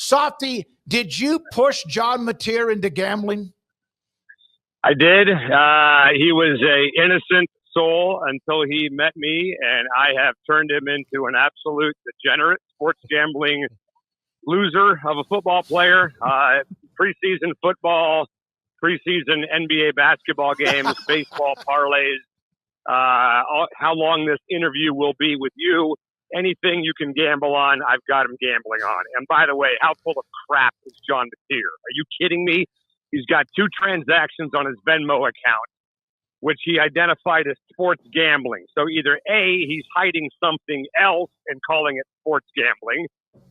Softy, did you push John Mateer into gambling? I did. He was a innocent soul until he met me, and I have turned him into an absolute degenerate sports gambling loser of a football player. Preseason football, preseason NBA basketball games, baseball parlays, how long this interview will be with you. Anything you can gamble on, I've got him gambling on. And by the way, how full of crap is John Mateer? Are you kidding me? He's got 2 transactions on his Venmo account, which he identified as sports gambling. So either A, he's hiding something else and calling it sports gambling,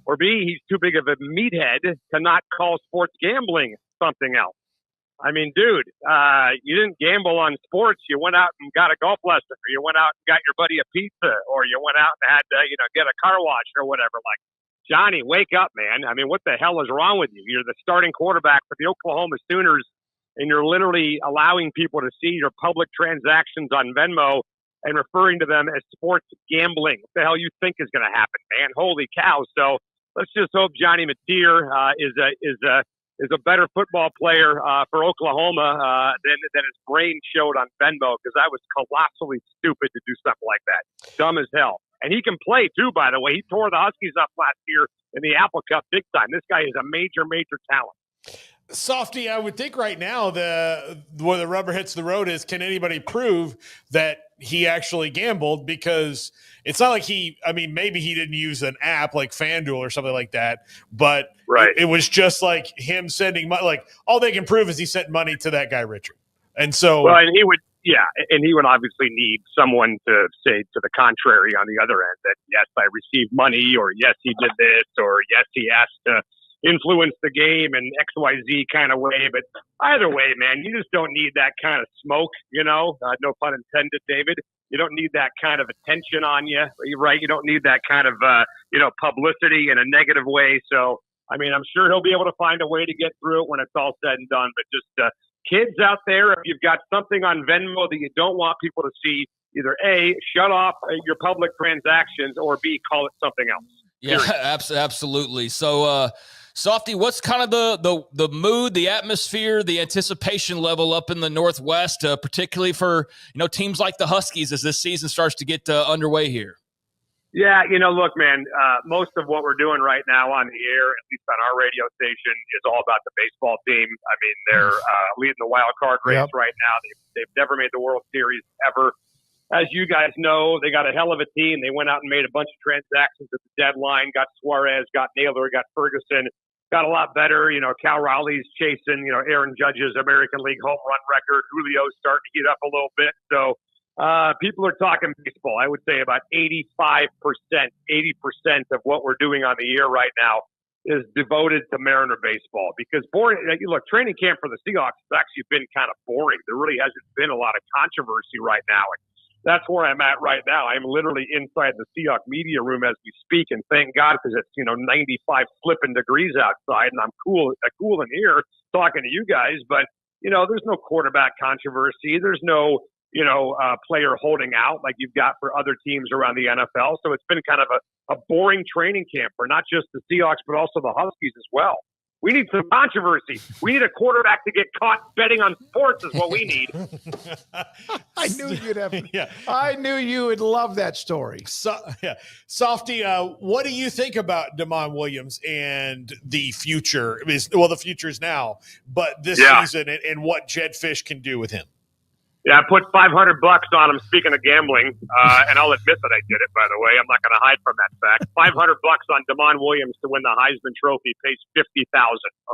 or B, he's too big of a meathead to not call sports gambling something else. I mean, dude, you didn't gamble on sports. You went out and got a golf lesson, or you went out and got your buddy a pizza, or you went out and had to, get a car wash or whatever. Like, Johnny, wake up, man. I mean, what the hell is wrong with you? You're the starting quarterback for the Oklahoma Sooners, and you're literally allowing people to see your public transactions on Venmo and referring to them as sports gambling. What the hell you think is going to happen, man? Holy cow. So let's just hope Johnny Mateer is a better football player for Oklahoma than his brain showed on Venmo, because I was colossally stupid to do something like that. Dumb as hell. And he can play, too, by the way. He tore the Huskies up last year in the Apple Cup big time. This guy is a major, major talent. Softy, I would think right now where the rubber hits the road is, can anybody prove that he actually gambled? Because it's not like maybe he didn't use an app like FanDuel or something like that, but right. it was just like him sending money. Like, all they can prove is he sent money to that guy, Richard. And so, well, and he would obviously need someone to say to the contrary on the other end, that yes, I received money, or yes, he did this, or yes, he asked to influence the game in XYZ kind of way. But either way, man, you just don't need that kind of smoke, no pun intended, David. You don't need that kind of attention on you, right? You don't need that kind of, publicity in a negative way. So, I mean, I'm sure he'll be able to find a way to get through it when it's all said and done. But just kids out there, if you've got something on Venmo that you don't want people to see, either A, shut off your public transactions, or B, call it something else. Yeah, absolutely. So, Softy, what's kind of the mood, the atmosphere, the anticipation level up in the Northwest, particularly for teams like the Huskies as this season starts to get underway here? Yeah, look, man, most of what we're doing right now on the air, at least on our radio station, is all about the baseball team. I mean, they're leading the wild card race right now. They've never made the World Series ever. As you guys know, they got a hell of a team. They went out and made a bunch of transactions at the deadline, got Suarez, got Naylor, got Ferguson, got a lot better. Cal Raleigh's chasing, Aaron Judge's American League home run record. Julio's starting to heat up a little bit. So people are talking baseball. I would say about 85%, 80% of what we're doing on the air right now is devoted to Mariner baseball. Because look, training camp for the Seahawks has actually been kind of boring. There really hasn't been a lot of controversy right now. And that's where I'm at right now. I'm literally inside the Seahawks media room as we speak, and thank God, because it's 95 flipping degrees outside, and I'm cool in here talking to you guys. But there's no quarterback controversy. There's no player holding out like you've got for other teams around the NFL. So it's been kind of a boring training camp for not just the Seahawks but also the Huskies as well. We need some controversy. We need a quarterback to get caught betting on sports is what we need. I knew you'd have. Yeah. I knew you would love that story. Softy, what do you think about Damon Williams and the future? The future is now, but this season and what Jedd Fisch can do with him? Yeah, I put $500 on him, speaking of gambling, and I'll admit that I did it, by the way. I'm not going to hide from that fact. $500 on Damon Williams to win the Heisman Trophy pays $50,000,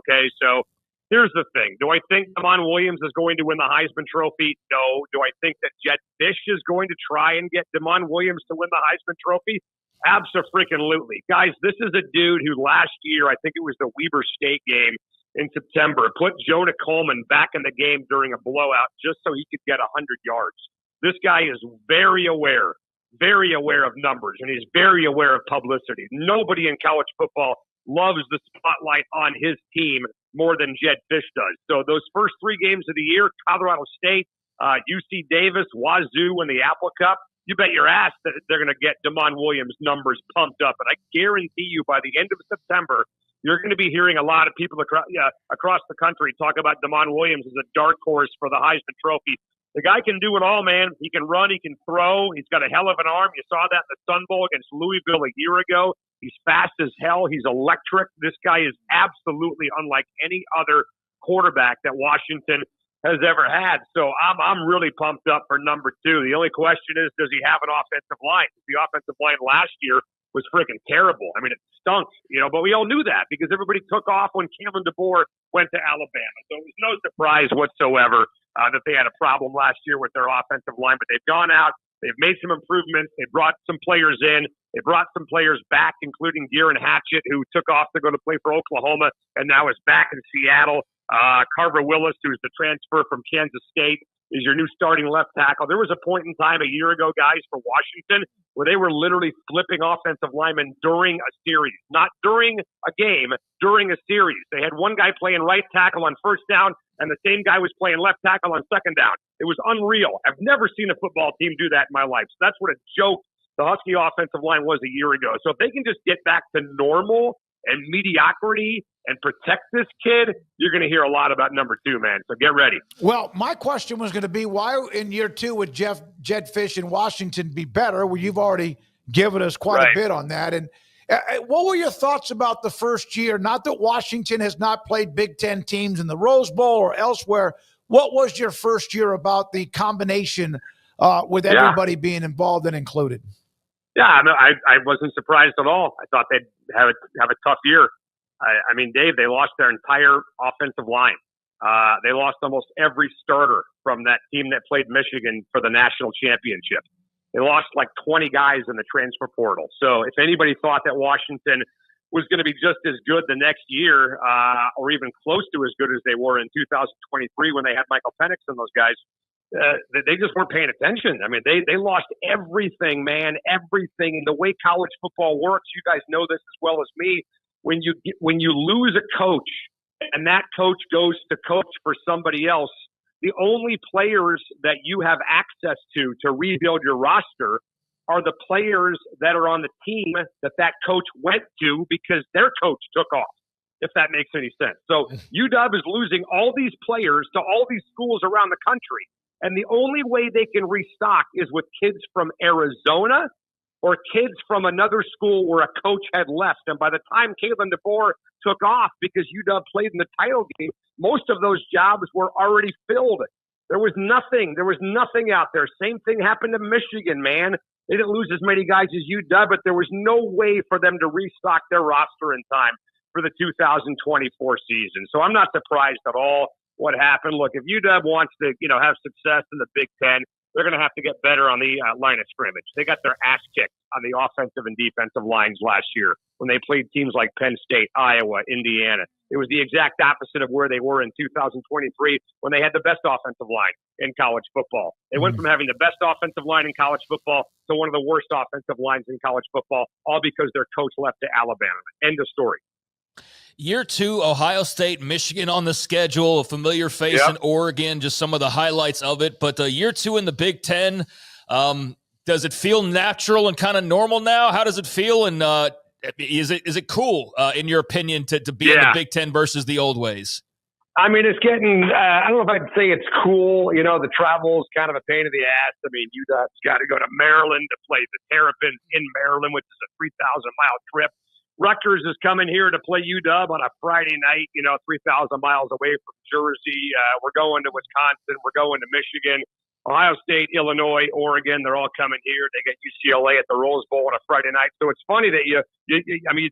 okay? So here's the thing. Do I think Damon Williams is going to win the Heisman Trophy? No. Do I think that Jedd Fisch is going to try and get Damon Williams to win the Heisman Trophy? Abso-freaking-lutely. Guys, this is a dude who last year, I think it was the Weber State game, in September, put Jonah Coleman back in the game during a blowout just so he could get 100 yards. This guy is very aware of numbers, and he's very aware of publicity. Nobody in college football loves the spotlight on his team more than Jedd Fisch does. So those first 3 games of the year, Colorado State, UC Davis, Wazoo, and the Apple Cup, you bet your ass that they're going to get Damon Williams' numbers pumped up. And I guarantee you by the end of September, you're going to be hearing a lot of people across the country talk about Damon Williams as a dark horse for the Heisman Trophy. The guy can do it all, man. He can run, he can throw. He's got a hell of an arm. You saw that in the Sun Bowl against Louisville a year ago. He's fast as hell. He's electric. This guy is absolutely unlike any other quarterback that Washington has ever had. So I'm really pumped up for number 2. The only question is, does he have an offensive line? The offensive line last year was freaking terrible. I mean, it stunk, but we all knew that because everybody took off when Kalen DeBoer went to Alabama. So it was no surprise whatsoever that they had a problem last year with their offensive line. But they've gone out, they've made some improvements, they brought some players in, they brought some players back, including De'Aaron Hatchett, who took off to go to play for Oklahoma and now is back in Seattle. Carver Willis, who's the transfer from Kansas State, is your new starting left tackle. There was a point in time a year ago, guys, for Washington where they were literally flipping offensive linemen during a series, not during a game, during a series. They had one guy playing right tackle on first down and the same guy was playing left tackle on second down. It was unreal. I've never seen a football team do that in my life. So that's what a joke the Husky offensive line was a year ago. So if they can just get back to normal and mediocrity and protect this kid, you're going to hear a lot about number 2, man. So get ready. Well, my question was going to be, why in year 2 would Jedd Fisch in Washington be better? Well, you've already given us quite a bit on that. And what were your thoughts about the first year? Not that Washington has not played Big Ten teams in the Rose Bowl or elsewhere. What was your first year about the combination with everybody being involved and included? Yeah, I wasn't surprised at all. I thought they'd have a tough year. I mean, Dave, they lost their entire offensive line. They lost almost every starter from that team that played Michigan for the national championship. They lost like 20 guys in the transfer portal. So if anybody thought that Washington was going to be just as good the next year, or even close to as good as they were in 2023 when they had Michael Penix and those guys, they just weren't paying attention. I mean, they lost everything, man, everything. And the way college football works, you guys know this as well as me. When you lose a coach and that coach goes to coach for somebody else, the only players that you have access to rebuild your roster are the players that are on the team that coach went to because their coach took off, if that makes any sense. So UW is losing all these players to all these schools around the country. And the only way they can restock is with kids from Arizona or kids from another school where a coach had left. And by the time Kalen DeBoer took off because UW played in the title game, most of those jobs were already filled. There was nothing out there. Same thing happened to Michigan, man. They didn't lose as many guys as UW, but there was no way for them to restock their roster in time for the 2024 season. So I'm not surprised at all what happened. Look, if UW wants to, have success in the Big Ten, they're going to have to get better on the line of scrimmage. They got their ass kicked on the offensive and defensive lines last year when they played teams like Penn State, Iowa, Indiana. It was the exact opposite of where they were in 2023 when they had the best offensive line in college football. They went from having the best offensive line in college football to one of the worst offensive lines in college football, all because their coach left to Alabama. End of story. Year 2, Ohio State, Michigan on the schedule, a familiar face in Oregon, just some of the highlights of it. But year 2 in the Big Ten, does it feel natural and kind of normal now? How does it feel? And is it cool, in your opinion, to be in the Big Ten versus the old ways? I mean, it's getting, I don't know if I'd say it's cool. The travel's kind of a pain in the ass. I mean, UW's got to go to Maryland to play the Terrapins in Maryland, which is a 3,000-mile trip. Rutgers is coming here to play UW on a Friday night, 3,000 miles away from Jersey. We're going to Wisconsin. We're going to Michigan, Ohio State, Illinois, Oregon. They're all coming here. They get UCLA at the Rose Bowl on a Friday night. So it's funny that you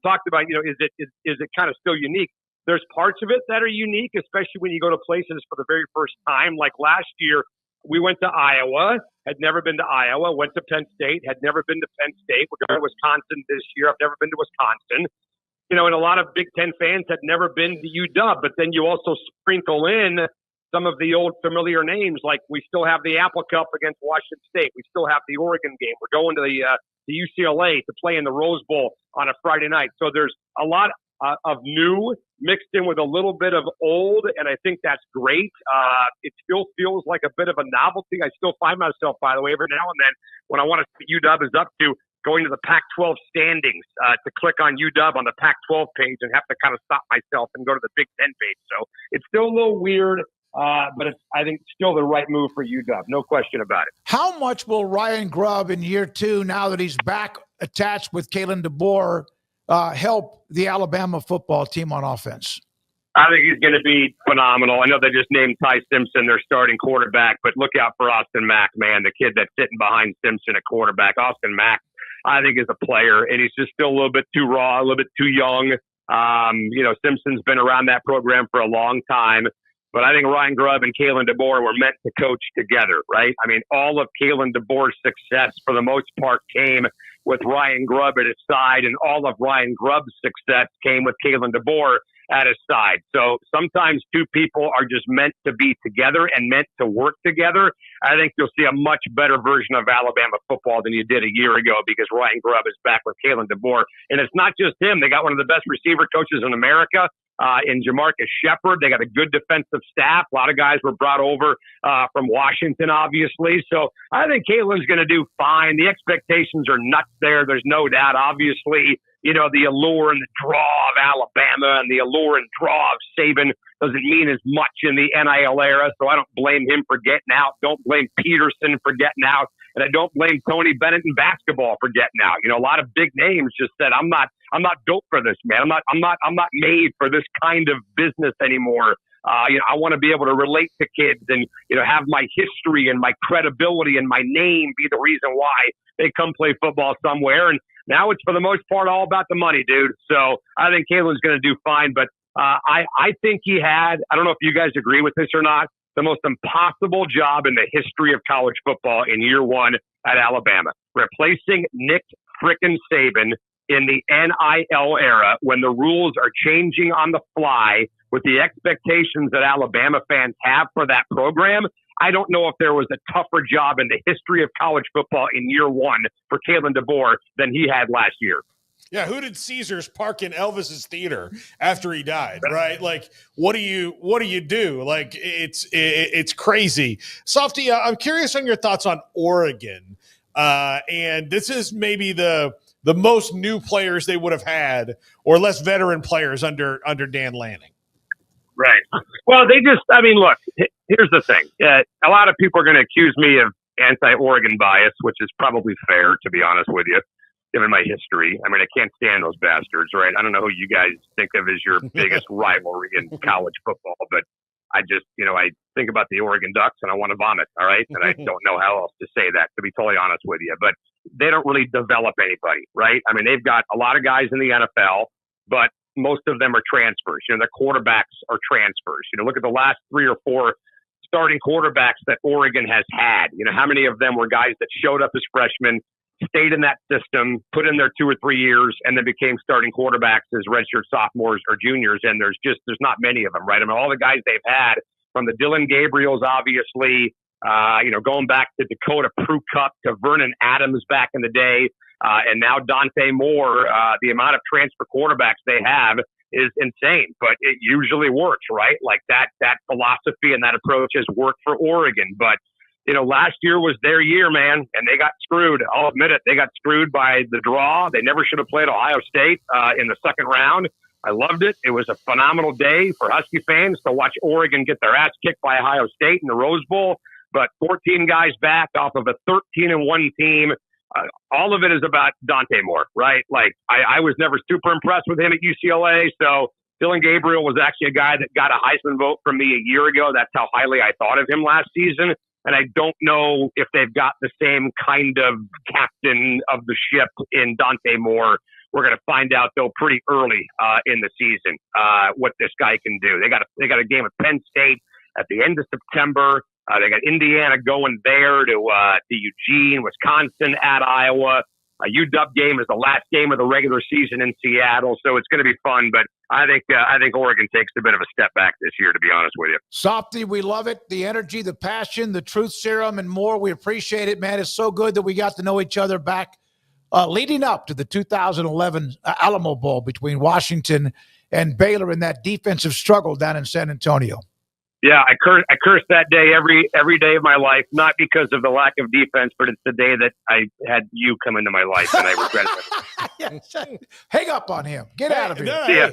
talked about, is it kind of still unique? There's parts of it that are unique, especially when you go to places for the very first time. Like last year, we went to Iowa, had never been to Iowa, went to Penn State, had never been to Penn State. We're going to Wisconsin this year. I've never been to Wisconsin. And a lot of Big Ten fans had never been to UW, but then you also sprinkle in some of the old familiar names, like we still have the Apple Cup against Washington State. We still have the Oregon game. We're going to the UCLA to play in the Rose Bowl on a Friday night. So there's a lot of new mixed in with a little bit of old, and I think that's great. It still feels like a bit of a novelty. I still find myself, by the way, every now and then when I want to see UW is up to, going to the Pac-12 standings to click on UW on the Pac-12 page and have to kind of stop myself and go to the Big Ten page. So it's still a little weird, but I think still the right move for UW. No question about it. How much will Ryan Grubb in year 2, now that he's back attached with Kalen DeBoer, help the Alabama football team on offense? I think he's going to be phenomenal. I know they just named Ty Simpson their starting quarterback, but look out for Austin Mack, man, the kid that's sitting behind Simpson at quarterback. Austin Mack, I think, is a player, and he's just still a little bit too raw, a little bit too young. Simpson's been around that program for a long time, but I think Ryan Grubb and Kalen DeBoer were meant to coach together, right? I mean, all of Kalen DeBoer's success, for the most part, came with Ryan Grubb at his side, and all of Ryan Grubb's success came with Kalen DeBoer at his side. So sometimes two people are just meant to be together and meant to work together. I think you'll see a much better version of Alabama football than you did a year ago because Ryan Grubb is back with Kalen DeBoer. And it's not just him. They got one of the best receiver coaches in America in Jamarcus Shepard. They got a good defensive staff. A lot of guys were brought over from Washington, obviously. So I think Kalen's going to do fine. The expectations are nuts there. There's no doubt. Obviously, the allure and the draw of Alabama and the allure and draw of Saban doesn't mean as much in the NIL era. So I don't blame him for getting out. Don't blame Peterson for getting out. And I don't blame Tony Bennett in basketball for getting out. A lot of big names just said, I'm not built for this, man. I'm not made for this kind of business anymore. I want to be able to relate to kids and, have my history and my credibility and my name be the reason why they come play football somewhere. And now it's for the most part all about the money, dude. So I think Kalen's going to do fine. But I think he had, I don't know if you guys agree with this or not, the most impossible job in the history of college football in year 1 at Alabama. Replacing Nick frickin' Saban in the NIL era when the rules are changing on the fly with the expectations that Alabama fans have for that program. I don't know if there was a tougher job in the history of college football in year 1 for Kalen DeBoer than he had last year. Yeah, who did Caesars park in Elvis's theater after he died? Right? Like, what do you do? Like, it's crazy. Softy, I'm curious on your thoughts on Oregon, and this is maybe the most new players they would have had, or less veteran players under Dan Lanning. Right. Well, look, here's the thing. A lot of people are going to accuse me of anti-Oregon bias, which is probably fair, to be honest with you, given my history. I mean, I can't stand those bastards, right? I don't know who you guys think of as your biggest rivalry in college football, but I just, I think about the Oregon Ducks and I want to vomit, all right? And I don't know how else to say that, to be totally honest with you. But they don't really develop anybody, right? I mean, they've got a lot of guys in the NFL, but most of them are transfers. Their quarterbacks are transfers. Look at the last 3 or 4 starting quarterbacks that Oregon has had. How many of them were guys that showed up as freshmen, stayed in that system, put in their 2 or 3 years, and then became starting quarterbacks as redshirt sophomores or juniors. And there's not many of them, right? I mean, all the guys they've had, from the Dylan Gabriels, obviously, going back to Dakota Prukop to Vernon Adams back in the day, and now Dante Moore, the amount of transfer quarterbacks they have is insane, but it usually works, right? Like that philosophy and that approach has worked for Oregon. But, last year was their year, man, and they got screwed. I'll admit it. They got screwed by the draw. They never should have played Ohio State in the second round. I loved it. It was a phenomenal day for Husky fans to watch Oregon get their ass kicked by Ohio State in the Rose Bowl. But 14 guys back off of a 13-1 team. All of it is about Dante Moore, right? Like, I was never super impressed with him at UCLA. So Dylan Gabriel was actually a guy that got a Heisman vote from me a year ago. That's how highly I thought of him last season. And I don't know if they've got the same kind of captain of the ship in Dante Moore. We're going to find out, though, pretty early in the season what this guy can do. They got a game with Penn State at the end of September. They got Indiana going there to Eugene, Wisconsin, at Iowa. A UW game is the last game of the regular season in Seattle, so it's going to be fun. But I think Oregon takes a bit of a step back this year, to be honest with you. Softy, we love it. The energy, the passion, the truth serum, and more. We appreciate it, man. It's so good that we got to know each other back leading up to the 2011 Alamo Bowl between Washington and Baylor in that defensive struggle down in San Antonio. Yeah, I curse that day every day of my life, not because of the lack of defense, but it's the day that I had you come into my life, and I regret it. Hang up on him. Get out of here. No, Yeah.